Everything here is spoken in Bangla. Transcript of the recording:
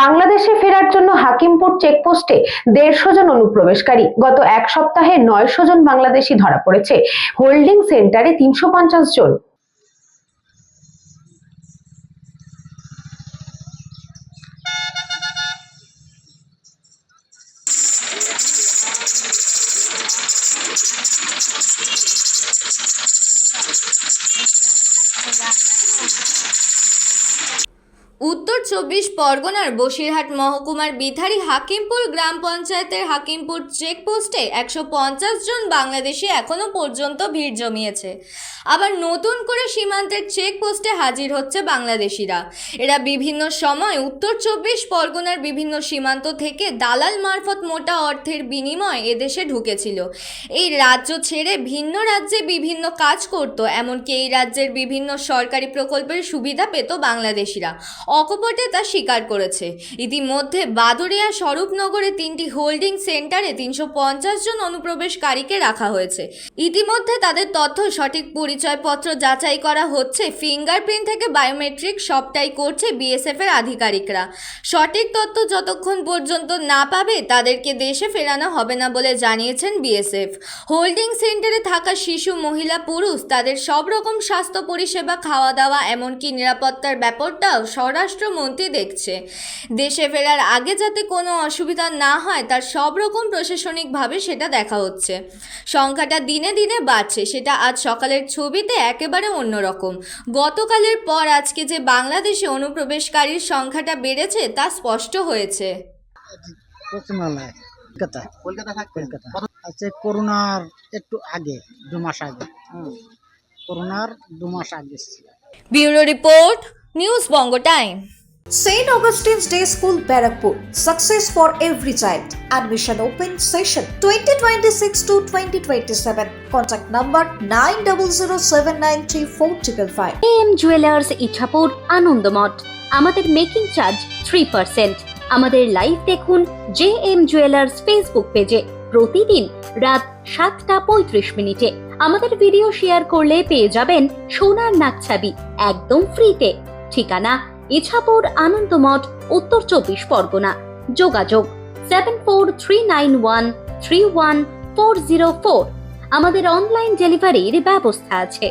বাংলাদেশে ফেরার জন্য হাকিমপুর চেকপোস্টে 150 জন অনুপ্রবেশকারী। গত এক সপ্তাহে 900 জন বাংলাদেশি ধরা পড়েছে। হোল্ডিং সেন্টারে 350 জন। উত্তর 24 পরগনার বসিরহাট মহকুমার বিথারী হাকিমপুর গ্রাম পঞ্চায়েতের হাকিমপুর চেকপোস্টে 150 জন বাংলাদেশি এখনো পর্যন্ত ভিড় জমিয়েছে। আবার নতুন করে সীমান্তের চেকপোস্টে হাজির হচ্ছে বাংলাদেশিরা। এরা বিভিন্ন সময় উত্তর 24 পরগনার বিভিন্ন সীমান্ত থেকে দালাল মারফত মোটা অর্থের বিনিময়ে এদেশে ঢুকেছিল। এই রাজ্য ছেড়ে ভিন্ন রাজ্যে বিভিন্ন কাজ করত, এমনকি এই রাজ্যের বিভিন্ন সরকারি প্রকল্পের সুবিধা পেত বাংলাদেশিরা। অকপটে তা স্বীকার করেছে। ইতিমধ্যে বাদুড়িয়া স্বরূপনগরে 3টি হোল্ডিং সেন্টারে 350 জন অনুপ্রবেশকারীকে রাখা হয়েছে। ইতিমধ্যে তাদের তথ্য সঠিক পরিচয়পত্র যাচাই করা হচ্ছে। ফিঙ্গারপ্রিন্ট থেকে বায়োমেট্রিক সবটাই করছে বিএসএফ এর আধিকারিকরা। সঠিক তথ্য যতক্ষণ পর্যন্ত না পাবে তাদেরকে দেশে ফেরানো হবে না বলে জানিয়েছেন বিএসএফ। হোল্ডিং সেন্টারে থাকা শিশু, মহিলা, পুরুষ তাদের সব রকম স্বাস্থ্য পরিষেবা, খাওয়া দাওয়া, এমনকি নিরাপত্তার ব্যাপারটাও স্বরাষ্ট্রমন্ত্রী দেখছে। দেশে ফেরার আগে যাতে কোনো অসুবিধা না হয় তার সব রকম প্রশাসনিকভাবে সেটা দেখা হচ্ছে। সংখ্যাটা দিনে দিনে বাড়ছে, সেটা আজ সকালের ছবিতে একেবারে অন্যরকম। গতকালের পর আজকে যে বাংলাদেশে অনুপ্রবেশকারীর সংখ্যাটা বেড়েছে তা স্পষ্ট হয়েছে। আচ্ছা, করোনার একটু আগে 2 মাস আগে, করোনার 2 মাস আগে ছিল। Bureau report, news Banga time. St. Augustine's Day School, Barakpur. Success for every child. Admission open session 2026 to 2027. Contact number 9007934555. AM Jewelers Ichapur Anandamath. আমাদের মেকিং চার্জ 3%। আমাদের লাইভ দেখুন JM Jewelers ফেসবুক পেজে প্রতিদিন রাত 7:35 আমাদের ভিডিও শেয়ার করলে পেয়ে যাবেন সোনার নাকছাবি একদম ফ্রিতে। ঠিকানা ইছাপুর আনন্দমঠ, উত্তর 24 পরগনা। যোগাযোগ 7439131404। আমাদের অনলাইন ডেলিভারির ব্যবস্থা আছে।